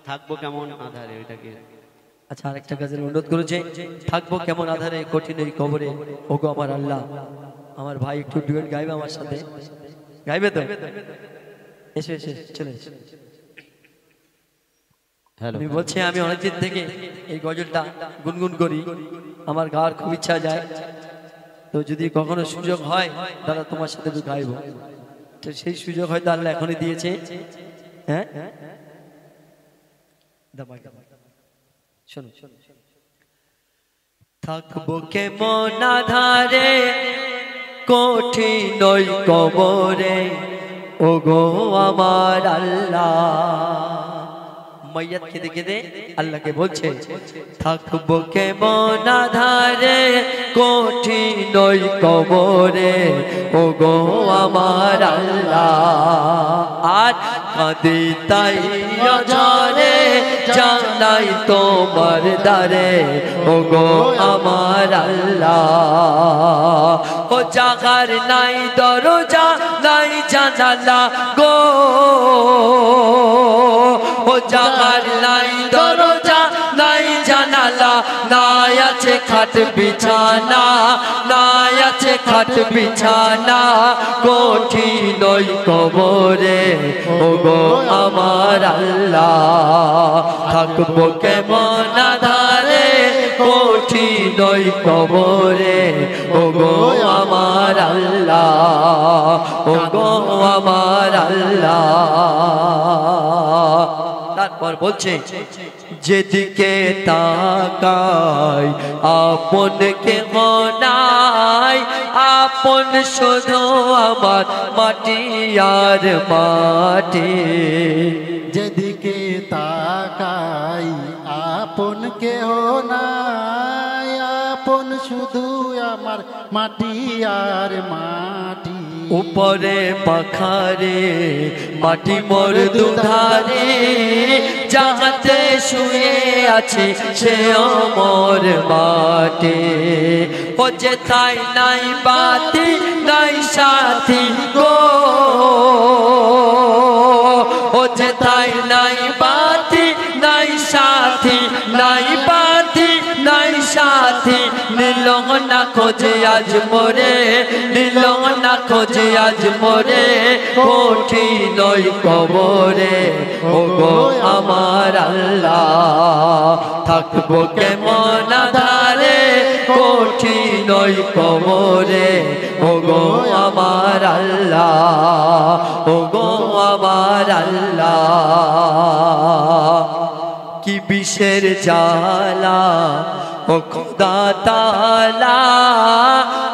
থাকবো কেমন আধারে ওইটাকে। আচ্ছা আরেকটা গাজের অনুরোধ করেছে, থাকবো কেমন আধারে কঠিন এই কবরে, ওগো আমার আল্লাহ। আমার ভাই একটু ডুয়েট গাইবে আমার সাথে, গাইবে তো? এসে এসে চলে এসে। আমি বলছি আমি অনেকদিন থেকে এই গজলটা গুনগুন করি, আমার গাওয়ার খুব ইচ্ছা যায়, তো যদি কখনো সুযোগ হয় দাদা তোমার সাথে একটু গাইবো, তো সেই সুযোগ হয়তো আল্লাহ এখনই দিয়েছে। হ্যাঁ শোনো, থাকবো কেমন আধারে কঠিন ওই কবরে, ওগো আমার আল্লাহ। মাইয়াত কেঁদে কেঁদে আল্লাহকে বলছে, থাকবো কেমন আধারে কঠিন ওই কবরে, ওগো আমার আল্লাহ। আর কাঁদি তাই অঝরে জানাই তোমার দ্বারে, ওগো আমার আল্লাহ। ও জাগার নাই দরজা নাই জানালা গো, ও জাগার নাই দরজা নাই জানালা, নাই আছে খাট বিছানা, নাই আছে খাট বিছানা কঠিন ওই কবরে, ওগো আমার আল্লাহ। থাকবো কেমন আধারে কঠিন ওই কবরে, ওগো আমার আল্লাহ, ওগো আমার আল্লাহ। তারপর বলছে, যেদিকে তাকাই আপন কেহ নাই, আপন শুধু আমার মাটি আর মাটি। যেদিকে তাকাই আপন কেহ নাই, আপন শুধু আমার মাটি আর মাটি। উপরে পাখারে মাটি মোর দুধারে, যাহাতে শুয়ে আছে সে মোর মাটি। ও যেথায় নাই বাতি নাই সাথী গো, ও যেথায় নাই বাতি নাই সাথী, নাই বাতি নাই সাথী, নীল না খোঁজে আজ মোরে, নীল না খোঁজে আজ মোরে কঠিন ওই কবরে, ওগো আমার আল্লাহ। থাকবো কেমন আধারে কঠিন ওই কবরে, ওগো আমার আল্লাহ, ওগো আমার আল্লাহ। কি বিষের জ্বালা ও খোদা তাআলা,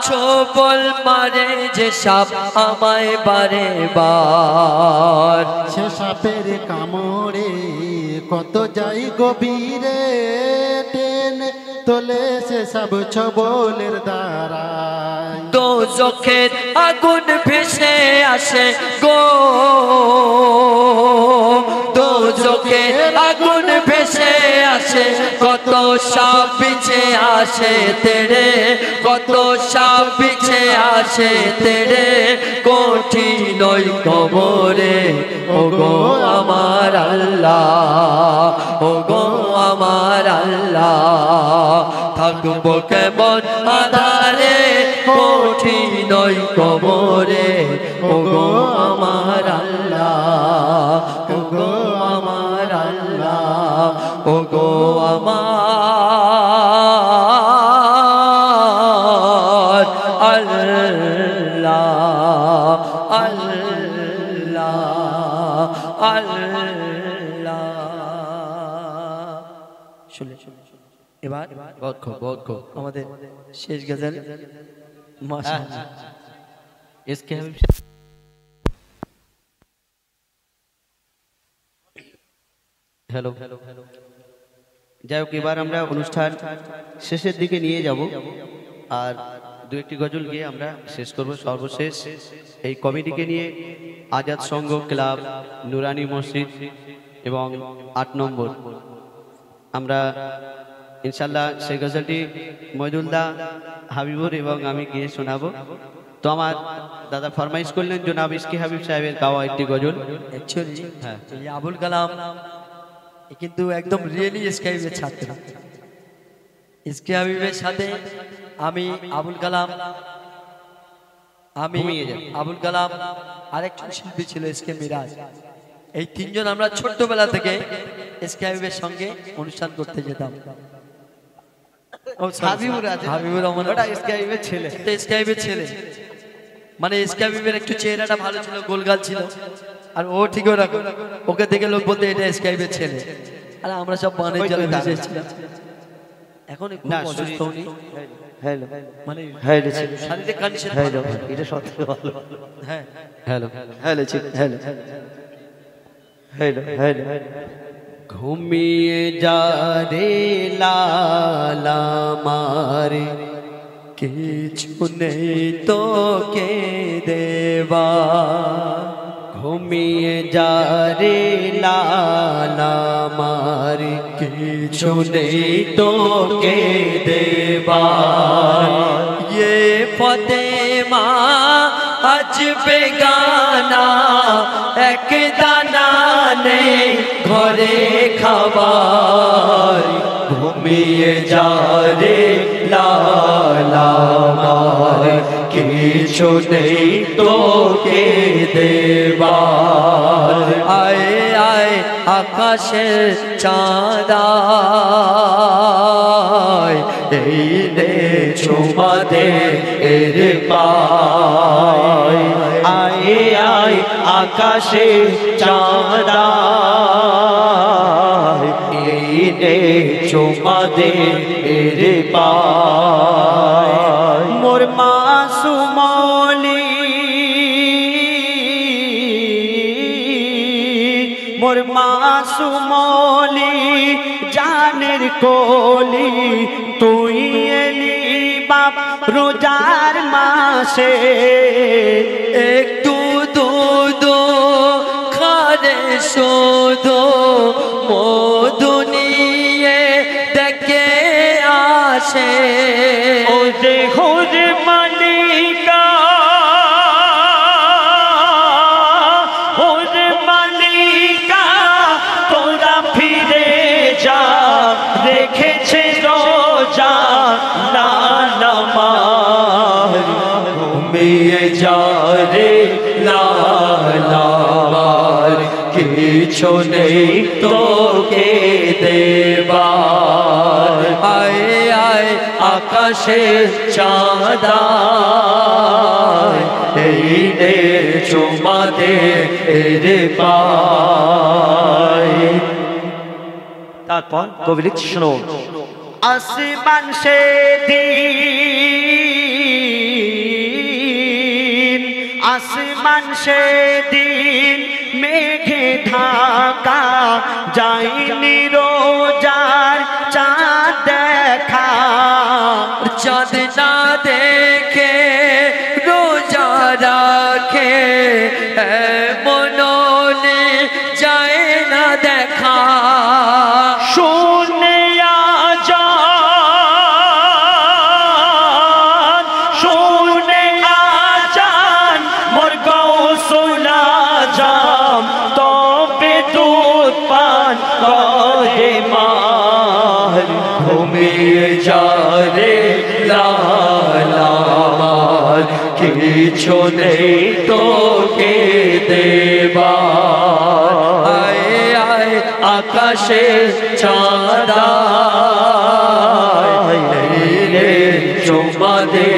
ছোবল মারে যে সাপ আমায় বারে বার। সে সাপের কামড়ে কত যাই গভীরে, টেনে তোলে সে সব ছবলের দ্বারায়। দোজখের আগুন ভেসে আসে গো, দোজখের আগুন ভেসে আসে, কত সাপ পিছে আসে তেরে, কত সাপ পিছে আসে তেরে কঠিন ওই কবরে, ওগো আমার আল্লাহ, ওগো আমার আল্লাহ। থাকবো কেমন আধারে কঠিন ওই কবরে, ওগো আমার আল্লাহ, ওগো আমার আল্লাহ, ওগো আমার আল্লাহ, আল্লাহ, আল্লাহ। শুনে এবার আমাদের শেষ গজল মাশাআল্লাহ। SK Habib hello. যাই হোক, এবার আমরা অনুষ্ঠান শেষের দিকে নিয়ে যাব, আর দু একটি গজল গিয়ে আমরা শেষ করব। সর্বশেষ এই কমিটিকে নিয়ে আজাদ সংঘ ক্লাব, নুরানি মসজিদ এবং ৮ নম্বর আমরা ইনশাল্লাহ সেই গজলটি মইদুলদা, হাবিবুর এবং আমি গিয়ে শোনাবো। তো আমার দাদা ফরমাইশ করলেন জনাব ইসকে হাবিব সাহেবের গাওয়া একটি গজল। অ্যাকচুয়ালি হ্যাঁ। এই আবুল কালাম এ কিন্তু একদম রিয়েলি এসকে হাবিবের ছাত্র। এসকে হাবিবের সাথে আমি আবুল কালাম ঘুমিয়ে যাবে। আবুল কালাম আরেকজন শিল্পী ছিল এসকে মিরাজ, এই তিনজন আমরা ছোট্টবেলা থেকে এসকে হাবিবের সঙ্গে অনুষ্ঠান করতে যেতাম। ও sorry, হাবিবুর আছে। হাবিবুর রহমান ওটা ইসকে হাবিবের ছেলে। এসকে হাবিবের ছেলে, মানে এসকে হাবিবের একটু চেহারাটা ভালো ছিল, গোলগাল ছিল, আর ও ঠিক ওরকম, ওকে দেখে লোক বলতে এটা এসকে হাবিবের ছেলে। আর আমরা সব বানের ওই তো জলে তার। ভেসেছিলাম। এখন খুব না, অসুস্থ শরীর- উনি, হ্যালো মানে হ্যালো শারীরিক কন্ডিশন হ্যালো এটা সত্যি ভালো হ্যাঁ। Hello hello hello hello hello ঘুমিয়ে যা রে লালা মারে, কিছু নেই তোকে দেবা, ঘুমিয়ে যা রে লালা মারে, কিছু নেই তোকে দেবা, ये ফতেমা আজ বেগানা, এক দানা নেই ঘরে খাবার, ঘুমিয়ে যা রে লালা আমার, কিছু নেই তোকে দেবার, আয় আয় আকাশের চাঁদা, এই নে চুমা দে এর পায়, আয়ে আয় আকাশে চাঁদা, এই নে চুমা দে রে পায়, মোর মাসুমলি মোর মাসুমলি জানের কোলি, তুই এলি বাপ রোজার মাসে, একটু দুধ খারে শোধো মধু নিয়ে দেখে আসে, ও দেহর মালিকা ওর মালিকা, তোরা ফিরে যা, রেখেছে রোজা না নামাজ, ঘুমিয়ে যা রে লালার, কিছু নেই তোকে দেবার, আয় আয় আকাশে চাঁদা, এই নে চুমা দে রে পায়। তারপর কবি লিখছে শোনো আসমান সে দিন, আসমান সে দিন মেঘে ঢাকা, যাইনি রোজার চাঁদ দেখা, চাঁদ না দেখে রোজা রাখে, মননে যায় না দেখা, শুনে আজান, শুনে আজান, মোর গৌসুল আজম তবে দুধ পান করে মার, ঘুমিয়ে যা রে লালার, কিছু নেই তোকে দেবার, আয় আয় আকাশে চাঁদা, এই রে চুমা দে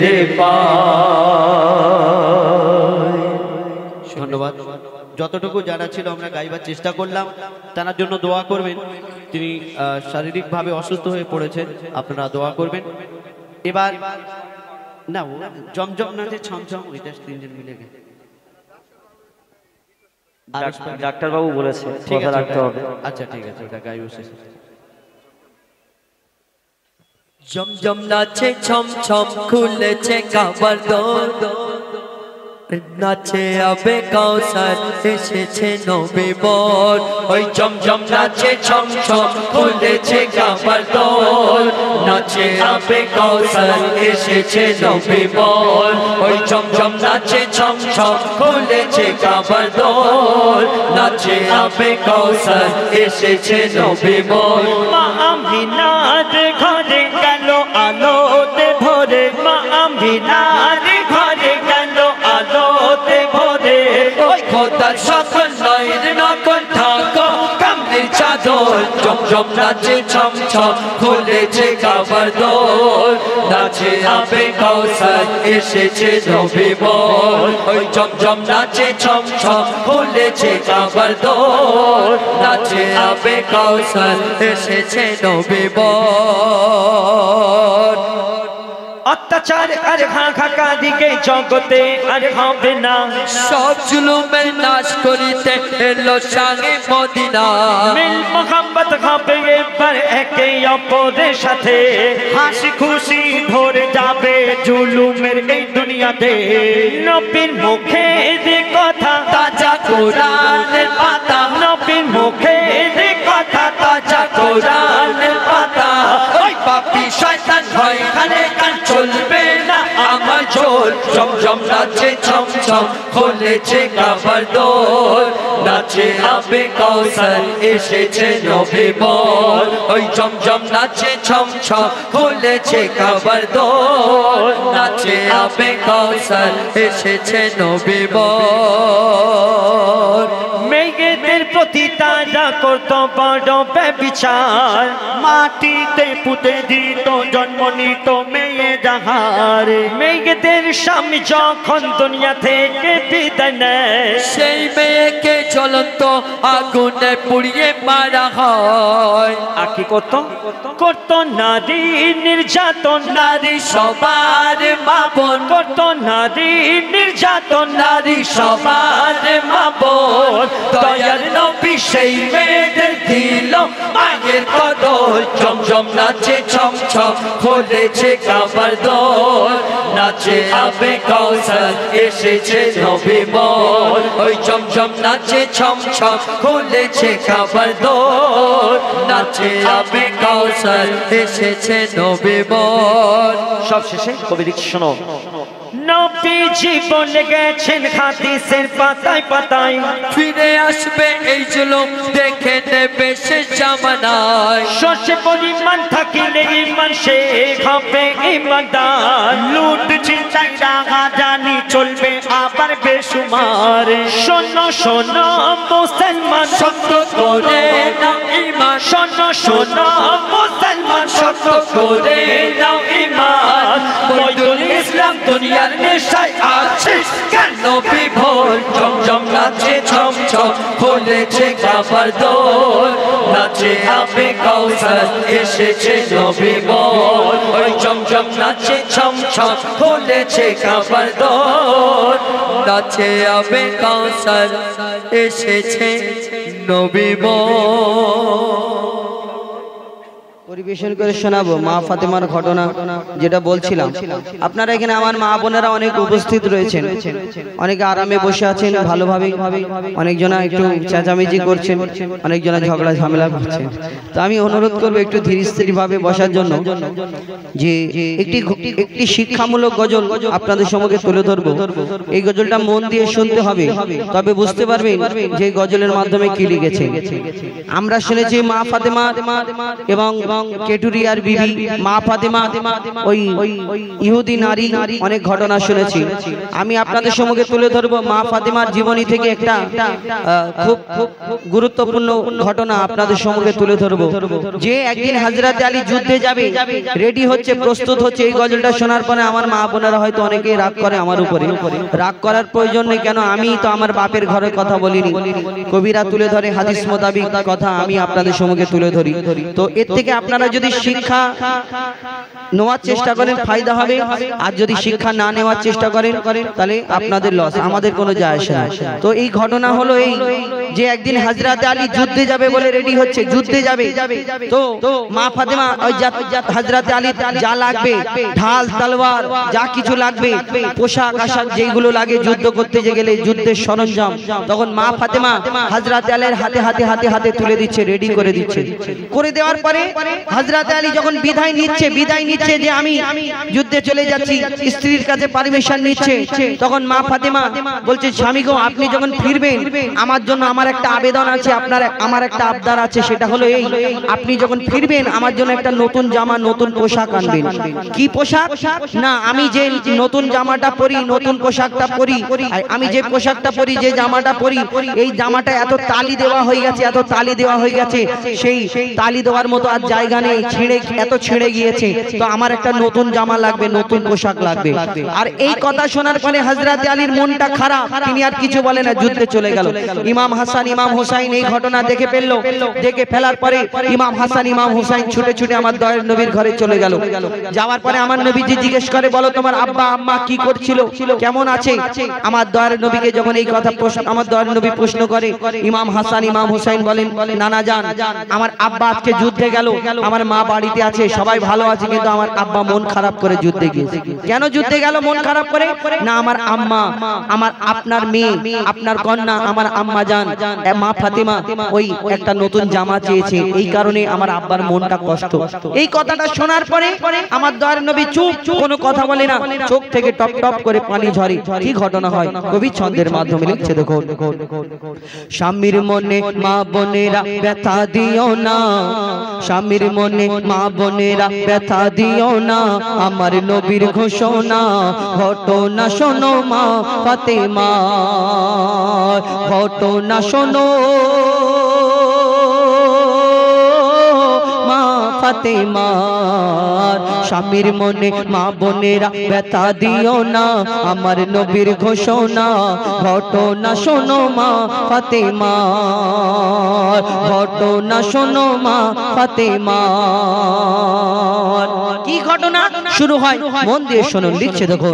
রে পায়। ধন্যবাদ। যতটুকু জানা ছিল আমরা গাইবার চেষ্টা করলাম, তার জন্য দোয়া করবেন। তিনি শারীরিকভাবে অসুস্থ হয়ে পড়েছেন, আপনারা দোয়া করবেন। এবার না ও জমজম না যে ছমছম, ওইটা তিনজন মিলে গে ডাক্তারবাবু বলেছে ঠিক কথা আছে রাখতে হবে আচ্ছা ঠিক আছে, ওটা গাইব শেষে। জমজম নাচে ছম ছম, খুলেছে কাবার দোর, নাচে আবে কাউসার এসেছে নবী বল ওই জমজম নাচে ছম ছম খুলেছে কাবার দোল নাচে আবে কাউসার এসেছে নবী বল ওই জমজম নাচে ছম ছম খুলেছে কাবার দোল নাচে আবে কাউসার এসেছে নবী বল মা আমিনার ঘরে গেল আলোতে ভরে মা আমিনার ঘরে গেল আলোতে ভরে ওই খোদার সকল নয়ের নকল থাকো কামলির চাদর জমজম নাচে ছম ছম খুলেছে কাবার দোল নাচে আবে কাউসার এসেছে নবী বল ওই জমজম নাচে ছম ছম খুলেছে কাবার দোল নাচে আবে কাউসার এসেছে নবী বল অত্যাচার আর হাহাকা দিকে জগতে আর হবে না সব জুলুমের নাশ করিতে এলো সাগে মদিনা মিল মোহাম্মত হবে এবার একে অপরের সাথে হাসি খুশি ধরে যাবে জুলুমের এই দুনিয়াতে নবীর মুখে যে কথা তাজা কোরআনের পাতা নবীর মুখে যে কথা তাজা কোরআনের পাতা ওই পাপী শয়তান ভয় খানে কান চলবে না আমার ঝোল জমজম নাচে ছম ছম খুলেছে কাবার দোল নাচে আবে কাউসার এসেছে নবী বল ওই জমজম নাচে ছম ছম খুলেছে কাবার দোল নাচে আবে কাউসার এসেছে নবী বল মেঘেদের প্রতি তারা করতো বড় ব্যভিচার মাটিতে পুঁতে দিত জন্ম নিত মেয়ে যাহারে মেঘেদের স্বামী যখন দুনিয়া থেকে বিদায় নেয় সেই মেয়েকে জ্বলন্ত আগুনে পুড়িয়ে মারা হয় আর কি করতো করতো নারী নির্যাতন নারী সবার মা বোন করতো নারী নির্যাতন নারী সবার মা বোন দয়ার নবী সেই মেয়েদের দিল মায়ের কদল জমজম নাচে ছম ছম খুলেছে কাবার দোল নাচে আবে কাউসার এসেছে নবী বল ওই জমজম নাচে ছম ছম খুলেছে কাবার দোল নাচে আবে কাউসার এসেছে নবী বল সব শেষে কবি লিখছে শোনো নবীজি বলে গেছেন হাদিসের পাতায় পাতায় ফিরে আসবে এই জুলুম দেখে নেবে সে জামানায় শস্যে পরিমাণ থাকিলে ইমান সে হবে ইমানদার লুট চিন্তাই রাগা জানি চলবে আবার বেসুমার শোনো শোনো মুসলমান সত্য করে নাও ঈমান শোনো শোনো মুসলমান সত্য করে নাও ঈমান বৈদুল ইসলাম দুনিয়ার নেশায় আছিস কেন বিভোর জমজম নাচে ছম ছম খুলেছে কাবার দোল নাচে আবে কাউসার এসেছে নবী বল ওই জমজম নাচে ছম ছম খুলেছে কাবার দোল নাচে আবে কাউসার এসেছে নবী বল পরিবেশন করে শোনাবো মা ফাতেমার ঘটনা যেটা বলছিলাম। আপনারা এখানে আমার মা বোনেরা অনেক উপস্থিত রয়েছেন, অনেকে আরামে বসে আছেন ভালোভাবে, অনেকজনা একটু চেঁচামেচি করছেন, অনেকজনা ঝগড়া ঝামেলা করছেন। তো আমি অনুরোধ করবো একটু ধীর স্থির ভাবে বসার জন্য, যে একটি শিক্ষামূলক গজল আপনাদের সম্মুখে তুলে ধরবো। এই গজলটা মন দিয়ে শুনতে হবে, তবে বুঝতে পারবেন যে গজলের মাধ্যমে কি লিখেছে। আমরা শুনেছি মা ফাতেমা এবং কেটুরিয়ার বিবি মা ফাতেমা, ওই ইহুদি নারী, অনেক ঘটনা শুনেছি। আমি আপনাদের সম্মুখে তুলে ধরবো মা ফাতেমার জীবনী থেকে একটা খুব গুরুত্বপূর্ণ ঘটনা আপনাদের সম্মুখে তুলে ধরবো। যে একদিন হযরত আলী যুদ্ধে যাবে, রেডি হচ্ছে, প্রস্তুত হচ্ছে। এই গজলটা শোনার পরে আমার মা বোনেরা হয়তো অনেকেই রাগ করে আমার উপরে। রাগ করার প্রয়োজন নেই, কেন আমি তো আমার বাপের ঘরের কথা বলিনি, কবিরা তুলে ধরে হাদিস মোতাবিক কথা আমি আপনাদের সম্মুখে তুলে ধরি। তো এর থেকে আপনার আপনারা যদি শিক্ষা নেওয়ার চেষ্টা করেন ফায়দা হবে, আর যদি শিক্ষা না নেওয়ার চেষ্টা করেন তাহলে আপনাদের লস, আমাদের কোনো যায় আসে না। তো এই ঘটনা হলো এই যে একদিন হযরত আলী যুদ্ধে যাবে বলে রেডি হচ্ছে, যুদ্ধে যাবে। তো মা ফাতেমা ওই হযরত আলী যা লাগবে ঢাল তলোয়ার যা কিছু লাগবে পোশাক আশাক যেগুলো লাগে যুদ্ধ করতে গেলে যুদ্ধের সরঞ্জাম, তখন মা ফাতেমা হযরত আলীর হাতে হাতে হাতে হাতে তুলে দিচ্ছে, রেডি করে দিচ্ছে। করে দেওয়ার পরে হযরত আলী যখন বিদায় নিচ্ছে যে আমি যুদ্ধে চলে যাচ্ছি, স্ত্রীর কাছে পারমিশন নিচ্ছে, তখন মা ফাতেমা বলছে স্বামী গো আপনি যখন ফিরবেন আমার জন্য আমার একটা আবেদন আছে, আমার একটা আবদার আছে, সেটা হলো এই আপনি যখন ফিরবেন আমার জন্য একটা নতুন জামা নতুন পোশাক আনবেন। কি পোশাক? না আমি যে নতুন জামাটা পরি, নতুন পোশাকটা পরি, আমি যে পোশাকটা পরি, যে জামাটা পরি, এই জামাটা এত তালি দেওয়া হয়ে গেছে, এত তালি দেওয়া হয়ে গেছে, সেই তালি দেওয়ার মতো আর জায়গা নেই, এত ছিঁড়ে গিয়েছে, তো আমার একটা নতুন জামা লাগবে, নতুন পোশাক লাগবে। আর এই কথা শোনার পরে হযরত আলীর মনটা খারাপ, তিনি আর কিছু বলে না, যুদ্ধে চলে গেল। ইমাম হাসান ইমাম হুসাইন এই ঘটনা দেখে ফেললো, দেখে ফেলার পরে ইমাম হাসান ইমাম হুসাইন ছুটে ছুটে আমার দয়ার নবীর ঘরে চলে গেল। যাওয়ার পরে আমার নবীজি জিজ্ঞেস করে বলো তোমার আব্বা আম্মা কি করছিল, কেমন আছে? আমার দয়ার নবীকে যখন এই কথা আমার দয়ার নবী প্রশ্ন করে, ইমাম হাসান ইমাম হুসাইন বলেন নানা জান আমার আব্বা আজকে যুদ্ধে গেল, আমার মা বাড়িতে আছে, সবাই ভালো আছে, কিন্তু আমার আব্বা মন খারাপ করে যুদ্ধে গিয়েছে। কেন যুদ্ধে গেল মন খারাপ করে? না আমার আম্মা, আমার আপনার মেয়ে, আপনার কন্যা আমার আম্মা জান মা ফাতেমা ওই একটা নতুন জামা চেয়েছে, এই কারণে আমার আব্বার মনটা কষ্ট। এই কথাটা শোনার পরে আমার দয়ার নবী চুপ, কোনো কথা বলে না, চোখ থেকে টপ টপ করে পানি ঝরে। কি ঘটনা হয় কবি ছন্দের মাধ্যমে লিখছে দেখো, স্বামীর মনে মা বোনেরা ব্যথা দিও না, স্বামীর মনে মা বোনেরা ব্যথা দিও না, আমার নবীর ঘোষণা ঘটনা শোনো মা ফাতেমা, ঘটনা শোনো মা ফাতেমা, স্বামীর মনে মা বোনেরা ব্যথা দিও না, আমার নবীর ঘোষণা ঘটনা শোনো মা ফাতেমা, ঘটনা শোনো মা ফাতেমা। কি ঘটনা শুরু হয় মন দিয়ে শুনুন, লিখছে দেখো,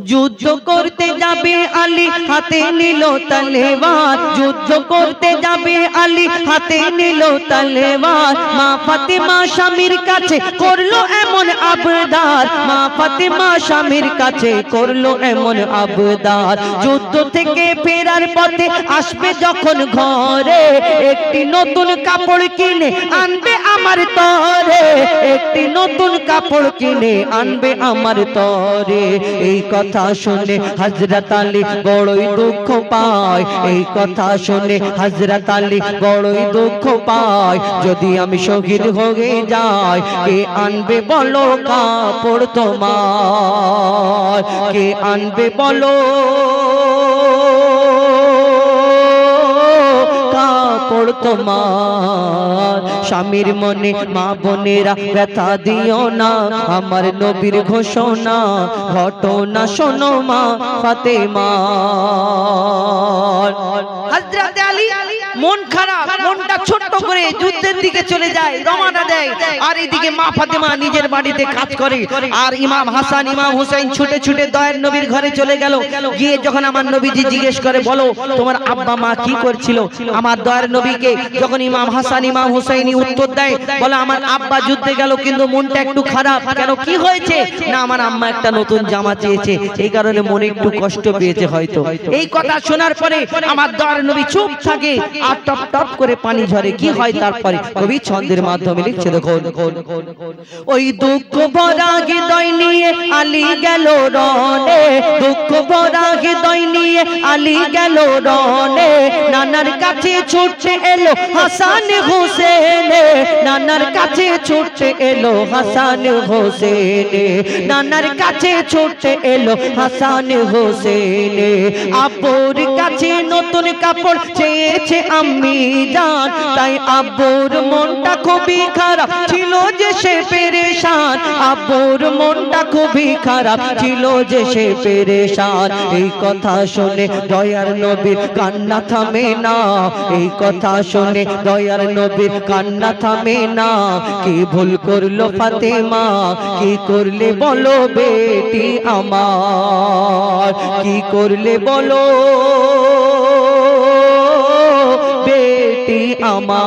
যুদ্ধ করতে যাবে আলী হাতে নিল তলোয়ার, যুদ্ধ করতে যাবে আলী হাতে নিল তলোয়ার, মা ফাতেমা স্বামীর কাছে করলো এমন আবদার, মা ফাতেমা স্বামীর কাছে করলো এমন আবদার, যুদ্ধ থেকে ফেরার পথে আসবে যখন ঘরে, একটি নতুন কাপড় কিনে আনবে আমার তরে, একটি নতুন কাপড় কিনে আনবে আমার তরে। এই কথা শুনে হযরত আলী বড়ই দুঃখ পায়, এই কথা শুনে হযরত আলী বড়ই দুঃখ পায়, যদি আমি শহীদ হয়ে যাই কে আনবে বলো কাপড় তোমার, কে আনবে বলো কাপড় তোমার, স্বামীর মনে মা বোনেরা ব্যথা দিও না, আমার নবীর ঘোষণা ঘটনা শোনো মা ফাতেমা। হযরত আলী মন খারাপ, মনটা ছোট্ট করে যুদ্ধের দিকে চলে যায়, রওনা দেয়, আর এইদিকে মা ফাতেমা নিজের বাড়িতে কাজ করে, আর ইমাম হাসান ইমাম হুসাইন ছুটে ছুটে দয়ার নবীর ঘরে চলে গেল। গিয়ে যখন আমার নবীজি জিজ্ঞেস করে বলো তোমার আব্বা মা কি করছিল, আমার দয়ার নবীকে যখন ইমাম হাসান ইমাম হুসাইনি উত্তর দেয়, বলে আমার আব্বা যুদ্ধে গেল কিন্তু মনটা একটু খারাপ। কেন কি হয়েছে? না আমার আম্মা একটা নতুন জামা চেয়েছে, এই কারণে মনে একটু কষ্ট পেয়েছে হয়তো। এই কথা শোনার পরে আমার দয়ার নবী চুপ থাকে, আর টপ টপ করে পানি ঝরে। কি হয় তারপরে কবি ছন্দের মাধ্যমে লিখছে দেখো, ওই দুঃখ ভরা হৃদয় নিয়ে আলী গেল রনে, দুঃখ ভরা হৃদয় নিয়ে আলী গেল রনে, নানার কাছে ছুটে এলো হাসান হোসেন, নানার কাছে ছুটে এলো হাসান হোসেন, নানার কাছে ছুটে এলো হাসান হোসেন, আপুর কাছে নতুন কাপড় চেয়েছে আম্মি জান, তাই আব্বুর মনটা খুবই খারাপ ছিল যে সে পেরেশান, আব্বুর মনটা খুবই খারাপ ছিল যে সে পেরেশান। এই কথা শুনে দয়ার নবীর কান্না থামে না, এই কথা শুনে দয়ার নবীর কান্না থামে না। কি ভুল করলো ফাতেমা, কি করলে বলো বেটি আমার, কি করলে বলো বেটি আমার।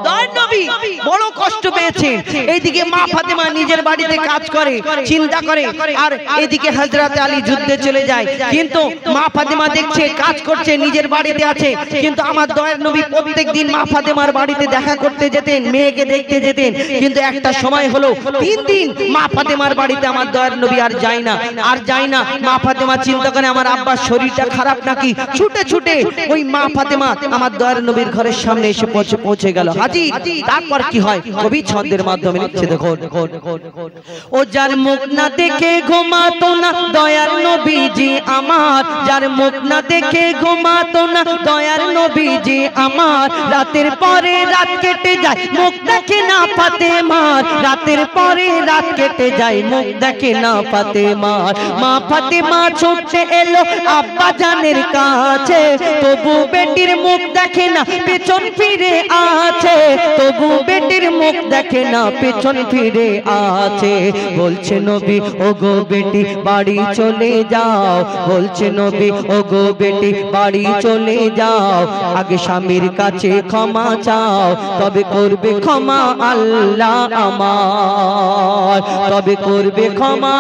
দয়ার নবী বড় কষ্ট পেয়েছেন। এইদিকে মা ফাতেমা নিজের বাড়িতে কাজ করে, চিন্তা করে, আর এদিকে হযরতে আলী যুদ্ধে চলে যায়। কিন্তু মা ফাতেমা দেখছে কাজ করছে, নিজের বাড়িতে আছে, কিন্তু আমার দয়ার নবী প্রত্যেকদিন মা ফাতেমার বাড়িতে দেখা করতে যেতেন, মেয়েকে দেখতে যেতেন। কিন্তু একটা সময় হলো 3 দিন মা ফাতেমার বাড়িতে আমার দয়ার নবী আর যায় না, আর যায় না। মা ফাতেমা চিন্তা করে আমার আব্বার শরীরটা খারাপ নাকি, ছুটে ছুটে ওই মা ফাতেমা আমার দয়ার নবীর ঘরের সামনে এসে পৌঁছে গেল হাজির। তারপর কি হয় কবি ছন্দের মাধ্যমে লিখছে, দেখো ও যার মুখ না দেখে ঘুমাতো না দয়ার নবীজি আমার, যার মুখ না দেখে ঘুমাতো না দয়ার নবীজি আমার, রাতের পরে রাত কেটে যায় মুখ দেখে না ফাতেমার, রাতের পরে রাত কেটে যায় মুখ দেখে না ফাতেমার। মা ফাতেমা ছুটে এলো আব্বা জানের কাছে, তবু বেটির মুখ দেখে না পেছন ফিরে আছে, তবু বেটির মুখ দেখে না পেছন ফিরে আছে। বলছে নবী ও গো বেটি বাড়ি চলে যাও, বলছে নবী ও গো বেটি বাড়ি চলে যাও, আগে স্বামীর কাছে ক্ষমা চাও, তবে করবে ক্ষমা আল্লাহ আমার, তবে করবে ক্ষমা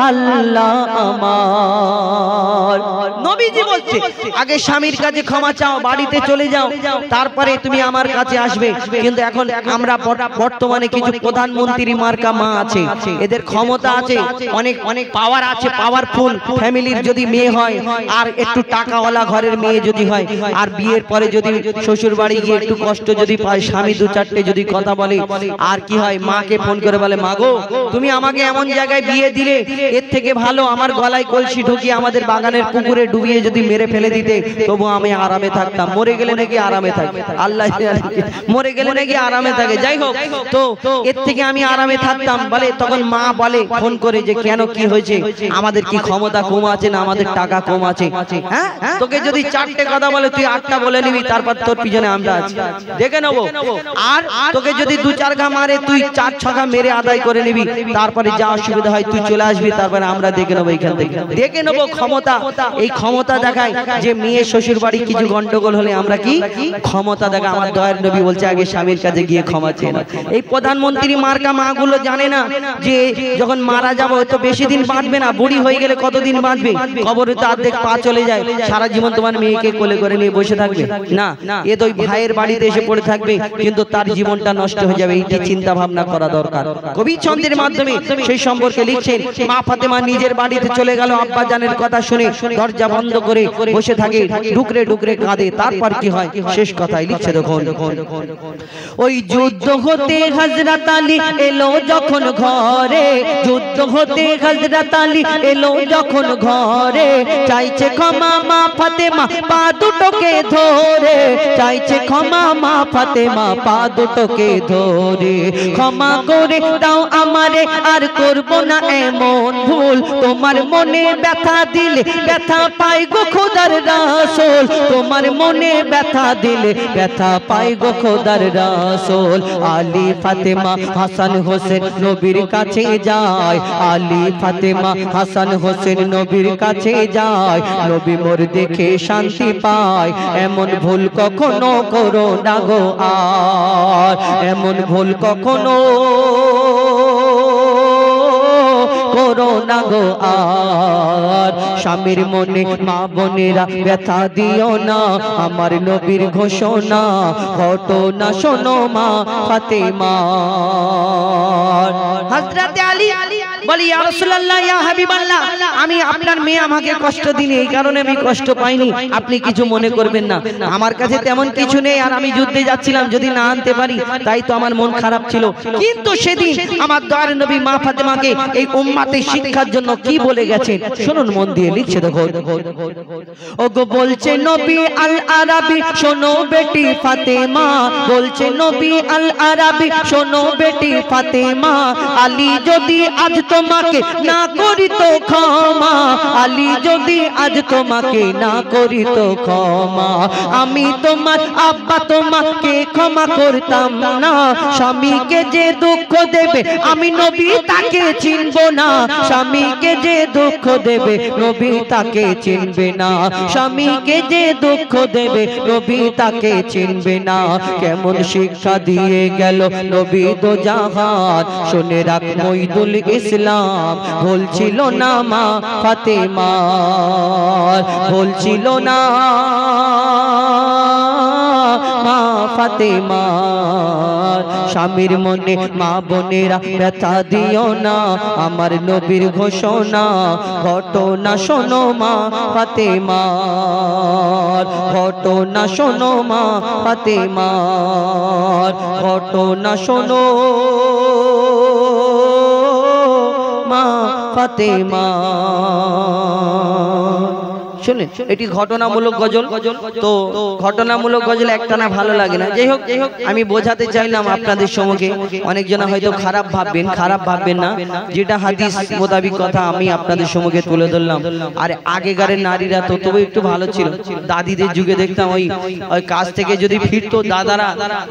আল্লাহ আমার। নবীজি বলছে আগে স্বামীর কাছে ক্ষমা চাও, বাড়িতে চলে যাও, তারপরে তুমি আমার কাছে আসবে। কিন্তু এখন আমরা বর্তমানে কিছু প্রধানমন্ত্রী মার্কা মা আছে, এদের ক্ষমতা আছে, অনেক অনেক পাওয়ার আছে, পাওয়ারফুল ফ্যামিলির যদি মেয়ে হয়, আর একটু টাকাওয়ালা ঘরের মেয়ে যদি হয়, আর বিয়ের পরে যদি শ্বশুর বাড়ি গিয়ে একটু কষ্ট যদি পায়, স্বামী 2-4টে যদি কথা বলে, আর কি হয় মাকে ফোন করে বলে মা গো তুমি আমাকে এমন জায়গায় বিয়ে দিলে, এর থেকে ভালো আমার গলায় কলসি ঢুকিয়ে আমাদের বাগানের পুকুরে ডুবিয়ে যদি মেরে ফেলে দিতে তবু আমি আরামে থাকতাম। মরে গেলে নাকি আরামে থাকে, আল্লাহ মরে গেলে নাকি আরামে থাকে, যাই হোক তো এর থেকে আমি আরামে থাকতাম। বলে তখন মা বলে ফোন করে যে কেন কি হয়েছে, আমাদের কি ক্ষমতা কম আছে না আমাদের টাকা কম আছে? হ্যাঁ তোকে যদি 4টে কথা বলে তুই 8টা বলে নিবি, তারপর তোর পিছনে আমরা আছি দেখে নেবো। আর তোকে যদি 2-4 ঘা মারে তুই 4-6 ঘা মেরে আদায় করে নিবি, তারপরে যা অসুবিধা হয় তুই চলে আসবি, তারপরে আমরা দেখে নেবো, এখান থেকে দেখে নেবো ক্ষমতা। এই ক্ষমতা দেখায় যে মেয়ে শ্বশুর বাড়ি কিছু গন্ডগোল হলে আমরা কি ক্ষমতা দেখা। আমার দয়ার নবী বলছে আগে স্বামীর কাছে গিয়ে ক্ষমা চেয়ে না। এই প্রধানমন্ত্রী মার্কা মা গুলো জানে না যে যখন মারা যাবো তো বেশি দিন বাঁচবে না, বুড়ি হয়ে গেলে কতদিন বাঁচবে, কবরে তো অর্ধেক পা চলে যায়, সারা জীবন তোমার মেয়েকে কোলে করে নিয়ে বসে থাকবে না, এ তো ভাইয়ের বাড়িতে এসে পড়ে থাকবে, কিন্তু তার জীবনটা নষ্ট হয়ে যাবে। এইটি চিন্তা ভাবনা করা দরকার। কবি ছন্দের মাধ্যমে সেই সম্পর্কে লিখছেন, মা ফাতেমা নিজের বাড়িতে চলে গেল, আব্বা জানের কথা শুনে দরজা বন্ধ করে বসে থাকে, ডুকরে ডুকরে কাঁদে। তারপর কি হয় শেষ কথাই লিখছে দেখুন, ওই যুদ্ধ হতে হযরত আলী এলো যখন ঘরে, যুদ্ধ হতে হযরত আলী এলো যখন ঘরে, চাইছে ক্ষমা মা ফাতেমা পা দুটোকে ধরে, চাইছে ক্ষমা মা ফাতেমা পা দুটোকে ধরে, ক্ষমা করে দাও আমারে আর করব না এমন ভুল, তোমার মনে ব্যথা দিলে ব্যথা পাই গো খোদার রাসূল, তোমার মনে ব্যথা দিলে ব্যথা পাই গো খোদার রাসূল। আলী ফাতেমা হাসান হোসেন নবীর কাছে যায়, আলী ফাতেমা হাসান হোসেন নবীর কাছে যায়, নবী মোর দেখে শান্তি পায়, এমন ভুল কখনো করো না গো আর, এমন ভুল কখনো করো না গো আর। স্বামীর মনে মা বোনেরা ব্যথা দিও না, আমার নবীর ঘোষণা ঘটনা শোনো মা ফাতেমা। হযরত আলী বলি ইয়া রাসূলুল্লাহ ইয়া হাবিবাল্লাহ আমি আপনার মেয়ে আমাকে কষ্ট দিনি এই কারণে আমি কষ্ট পাইনি আপনি কিছু মনে করবেন না আমার কাছে তেমন কিছু নেই আর আমি যুদ্ধে যাচ্ছিলাম যদি না আনতে পারি তাই তো আমার মন খারাপ ছিল কিন্তু সেদিন আমার দয়ার নবী মা ফাতেমাকে এই উম্মতের শিক্ষার জন্য কি বলে গেছেন শুনুন মন দিয়ে লিখছে দেখো ওগো বলছে নবী আল আরাবী শোনো বেটি ফাতেমা বলছে নবী আল আরাবী শোনো বেটি ফাতেমা আলী যদি আজ তোমাকে না করিত ক্ষমা আলী যদি আজ তোমাকে না করিত ক্ষমা আমি তোমার আব্বা তোমাকে ক্ষমা করতাম না স্বামীকে যে দুঃখ দেবে আমি নবী তাকে চিনব না স্বামীকে যে দুঃখ দেবে নবী তাকে চিনবে না স্বামীকে যে দুঃখ দেবে নবী তাকে চিনবে না কেমন শিক্ষা দিয়ে গেল নবী দো জাহান শুনে রাখ মঈদুল ইসলাম বলছিল না মা ফাতেমা বলছিল না মা ফাতেমা স্বামীর মনে মা বোনেরা ব্যথা দিও না আমার নবীর ঘোষণা ঘটনা শোনো মা ফাতেমা ঘটনা শোনো মা ফাতেমা ঘটনা শোনো মা ফাতেমা শুনেন এটি ঘটনামূলক গজল তো ঘটনামূলক গজল একটানা ভালো লাগে না যাই হোক আমি বোঝাতে চাইলাম আপনাদের সম্মুখে অনেকজনা হয়তো খারাপ ভাববেন না যেটা হাদিস মোতাবিক কথা আমি আপনাদের সম্মুখে তুলে ধরলাম আর আগেকারের নারীরা তো তবু একটু ভালো ছিল দাদিদের যুগে দেখতাম ওই কাজ থেকে যদি ফিরতো দাদারা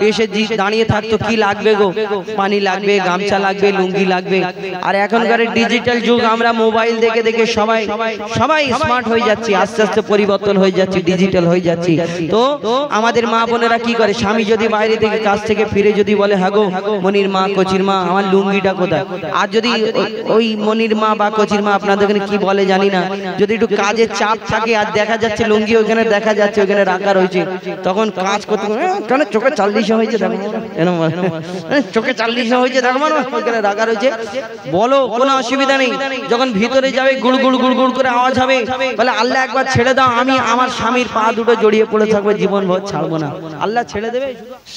এসে দাঁড়িয়ে থাকতো কি লাগবে গো পানি লাগবে গামছা লাগবে লুঙ্গি লাগবে আর এখনকার ডিজিটাল যুগ আমরা মোবাইল দেখে দেখে সবাই স্মার্ট হয়ে যাচ্ছি আস্তে আস্তে পরিবর্তন হয়ে যাচ্ছে ডিজিটাল হয়ে যাচ্ছে তো আমাদের মা বোনেরা কি করে স্বামী যদি বাইরে থেকে কাজ থেকে ফিরে যদি বলে হ্যাঁ গো মনির মা কচির মা আমার লুঙ্গিটা কোথায় আর যদি ওই মনির মা বা কচির মা আপনাদের কি বলে জানি না যদি একটু কাজের চাপ থাকে আর দেখা যাচ্ছে লুঙ্গি ওখানে দেখা যাচ্ছে ওখানে রাখা রয়েছে তখন কাজ করতে কেন চোখে 40 হয়েছে দেখো চোখে 40 হয়েছে দেখো মানে ওখানে রাখা রয়েছে বলো কোনো অসুবিধা নেই যখন ভিতরে যাবে গুড় গুড় গুড় গুড় করে আওয়াজ হবে বলে আল্লাহ একবার ছেড়ে দাও আমি আমার স্বামীর পা দুটো জড়িয়ে পড়ে থাকবো জীবন ভর ছাড়বো না আল্লাহ ছেড়ে দেবে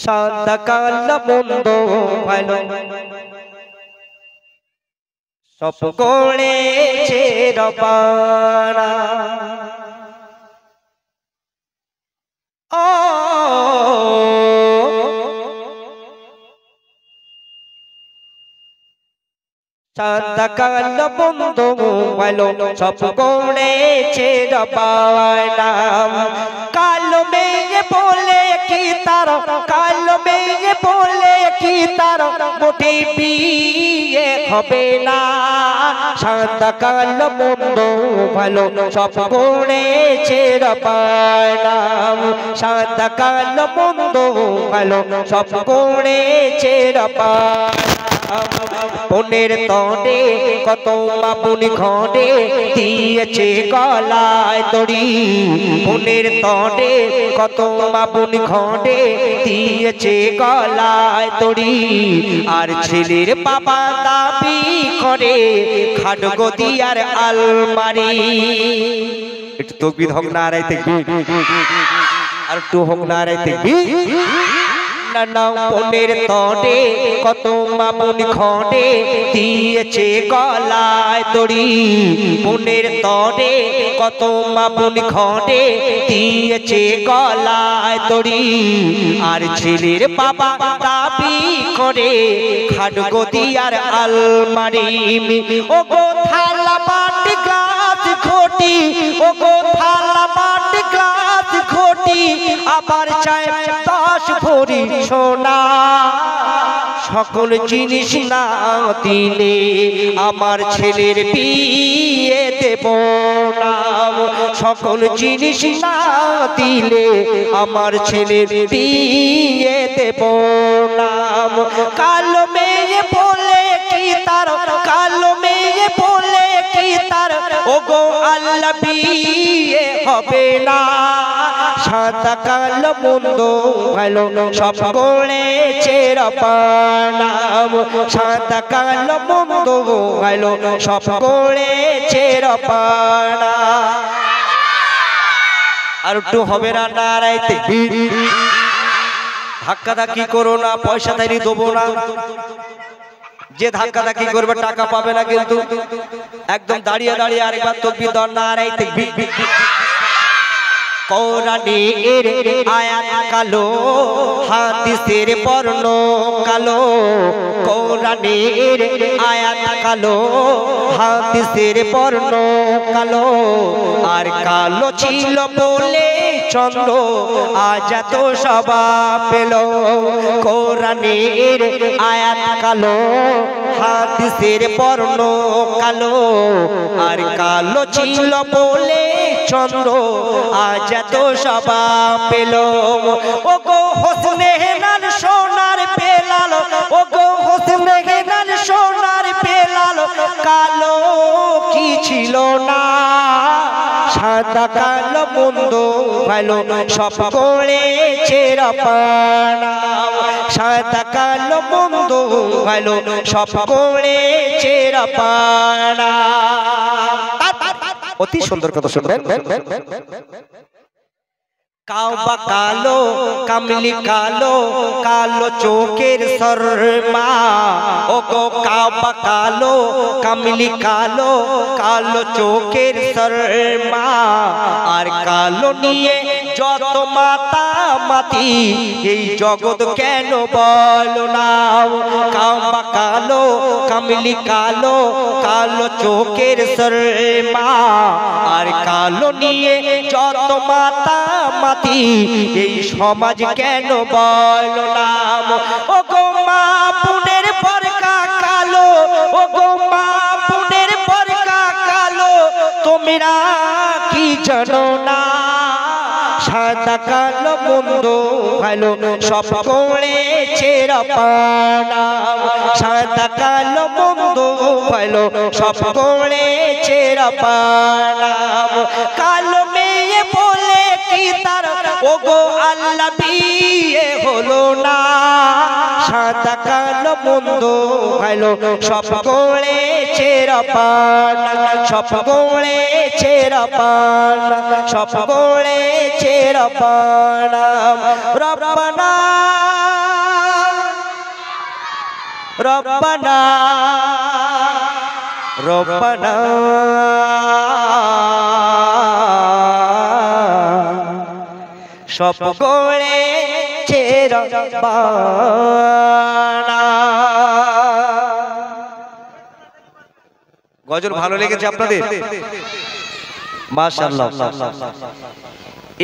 সদাকাল বন্ধ ভালো সব করেছে রবানা ও সদাকাল বন্ধ ভালো সব করেছে রবানা কালো মেয়ে বলে কি তার কালো মেয়ে বলে কি তার মোটে বিয়ে হবে না সাদা কালো বন্ধ ভালো সব করেছে রবানা সাদা কালো বন্ধ ভালো সব করেছে রবানা পনের তনে কত বাবুনি ঘটে দিয়েছে গলায় দড়ি পনের তনে কত বাবুনি ঘটে দিয়েছে গলায় দড়ি আর ছেলের বাবা দাবি করে খাটগদি আর আলমারি একটু তকবীর হোক না রাইতে আর একটু হোক না রাইতে পনের তনে কত বাবুনি ঘটে দিয়েছে গলায় দড়ি পনের তনে কত বাবুনি ঘটে দিয়েছে গলায় দড়ি আর ছেলের বাবা দাবি করে খাটগদি আর আলমারি ও গো থালা বাটি গ্লাস ঘটি ও গো থালা বাটি গ্লাস ঘটি আবার চাই 10 ভরি সোনা সকল জিনিস না দিলে আমার ছেলের বিয়ে দেব না সকল জিনিস না দিলে আমার ছেলের বিয়ে দেব না কালো মেয়ে বলে কি তার কালো মেয়ে বলে কি তার ওগো আল্লাহ বিয়ে হবে না সাদা কালো মন্দ ভালো সব করেছে রব্বানা সাদা কালো মন্দ ভালো সব করেছে রব্বানা আর একটু হবে না নারাইতে ধাক্কা ধাক্কি করো না পয়সা তাইরি দেবো না যে ধাক্কা ধাক্কি করবে টাকা পাবে না কিন্তু একদম দাঁড়িয়ে দাঁড়িয়ে আরেকবার তাকবীর দাও নারাইতে কোরআনের আয়াত কালো হাদিসের বর্ণ কালো কোরআনের আয়াত কালো হাদিসের বর্ণ কালো আর কালো ছিল বলে চন্দ্র আজ এত শোভা পেল কোরআনের আয়াত কালো হাদিসের বর্ণ কালো আর কালো ছিল বলে চন্দ্র আজ এত শোভা পেল ও গো হোসনে হেনার সোনার পেলাল ও গো হোসনে হেনার সোনার পেলাল কালো কি ছিল না সাদা কালো মন্দ ভালো সব করেছে রব্বানা সাদা কালো মন্দ ভালো সব করেছে রব্বানা অতি সুন্দর কথা শুনবেন কাবা কালো কামলি কালো কালো চোখের শর্মা ও গো কাবা কালো কামলি কালো কালো চোখের শর্মা আর কালো নিয়ে যত মাতা মাতি এই জগৎ কেন বলো না কাবা কালো কামলি কালো কালো চোখের শর্মা আর কালো নিয়ে যত মাতা মাতি এই সমাজ কেন বলো না ও গো মা পুনের পরকা কালো ও গো মা পুনের পরকা কালো তোমরা কি জানো না সাদা কালো মন্দ ভালো সব করেছে রব্বানা সাদা কালো মন্দ ভালো সব করেছে রব্বানা কালো মেয়ে বলে কি তার ও গো আল্লাহ বিয়ে হলো না সাদা কালো মন্দ ভালো সব করেছে রব্বানা সব করেছে রব্বানা সব করেছে রব্বানা রব্বানা রব্বানা রব্বানা সব করেছে রব্বানা গজল ভালো লেগেছে আপনাদের মাশাআল্লাহ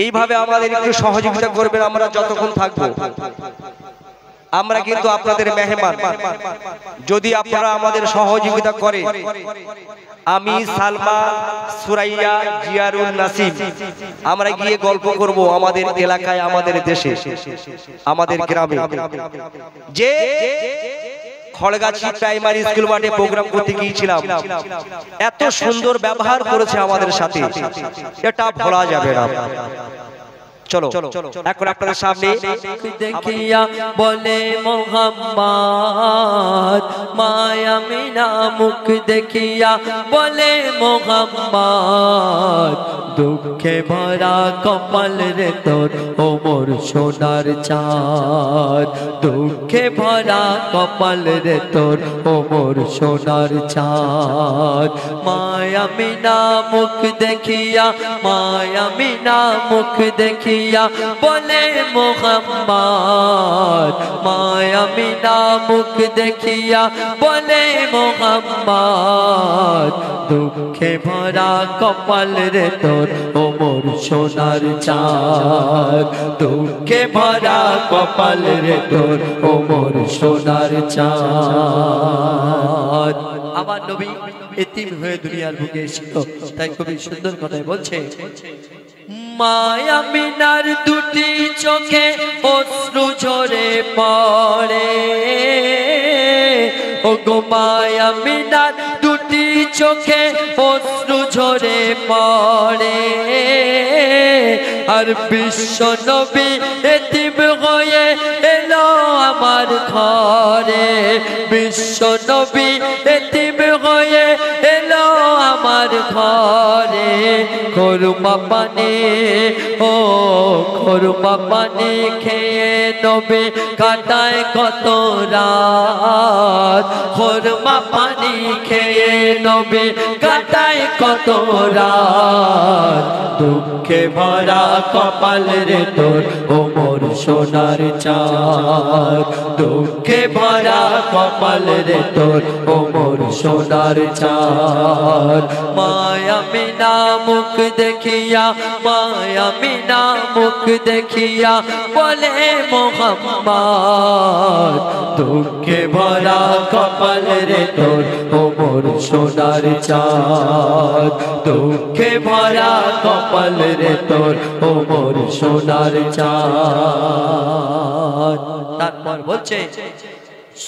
এইভাবে আমাদের একটু সহযোগিতা করবেন আমরা যতক্ষণ থাকবো আমরা কিন্তু আপনাদের মেহমান যদি আপনারা আমাদের সহযোগিতা করে আমি সালমান সুরাইয়া জিয়ারুল নাসিম আমরা গিয়ে গল্প করব আমাদের এলাকায় আমাদের দেশে আমাদের গ্রামে যে খড়গাছি প্রাইমারি স্কুল মাঠে প্রোগ্রাম করতে গিয়েছিলাম এত সুন্দর ব্যবহার করেছে আমাদের সাথে এটা ভোলা যাবে না চলো এখন আপনাদের সামনে দেখিয়া বলে মোহাম্মদ মায়া মিনা মুখ দেখিয়া বলে মোহাম্মদ দুঃখে ভরা কপাল রে তোর ওমর সোনার চাঁদ দুঃখে ভরা কপাল রে তোর ওমর সোনার চাঁদ মায়া মিনা মুখ দেখিয়া মায়া মিনা মুখ দেখিয়া বলে মোহাম্মদ মায়া মিনা মুখ দেখিয়া বলে মোহাম্মদ দুঃখে ভরা কপাল রে তোর ওমর সোনার চাঁদ দুঃখে ভরা কপাল রে তোর ওমর সোনার চাঁদ আমার নবী এতিম হয়ে দুনিয়ার বুকে এসেছিল তাই খুবই সুন্দর কথাই বলছে মায়া মিনার দুটি চোখে অশ্রু ঝরে পড়ে ও গো মায়া মিনার দুটি চোখে অশ্রু ঝরে পড়ে আর বিশ্ব নবী এতিম হয়ে এলো আমার ঘরে বিশ্ব নবী এতিম হয়ে এলো আমার ঘরে খরমা পানি ও খরমা পানি খেয়ে নবী কাটায় কত রাত খরমা পানি খেয়ে নবী কাটায় কত রাত দুঃখে ভরা কপাল রে তোর ও মোর সোনার চাঁদ দুঃখে ভরা কপাল রে তোর ও মোর সোনার চাঁদ মায়া মিনা মুখ দেখিয়া মায়া মিনা মুখ দেখিয়া বলে মোহাম্মদ দুঃখে ভরা কপাল রে তোর ও মোর সোনার চাঁদ দুঃখে ভরা কপাল রে তোর ও মোর সোনার চাঁদ তারপর বলছে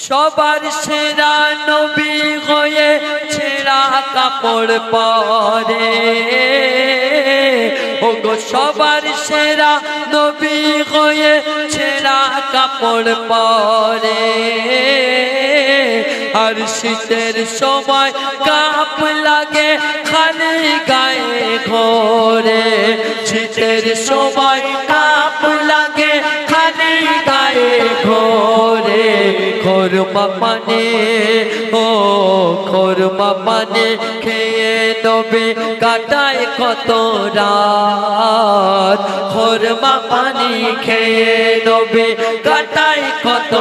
সবার সেরা নবী হয়ে ছেঁড়া কাপড় পরে ওগো সবার সেরা নবী হয়ে ছেঁড়া কাপড় পরে আর শীতের সময় কাপ লাগে খালি গায়ে ঘোরে শীতের সময় কাপ লাগে খালি গায়ে ঘোরে খরমা পানি ও খরমা পানি খেয়ে নবী কাটায় কত রাত খরমা পানি খেয়ে নবী কাটায় কত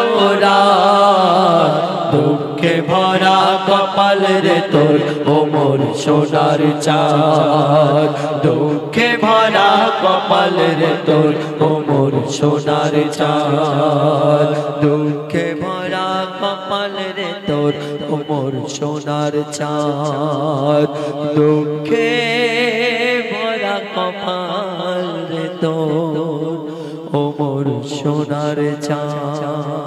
রাত দুঃখে ভরা কপাল রে তোর ও মোর সোনার চাঁদ দুঃখে ভরা কপাল রে তোর ও মোর সোনার চাঁদ দুঃখে ভরা কপাল রে তোর ও মোর সোনার চাঁদ দুঃখে ভরা কপাল রে তোর ও মোর সোনার চাঁদ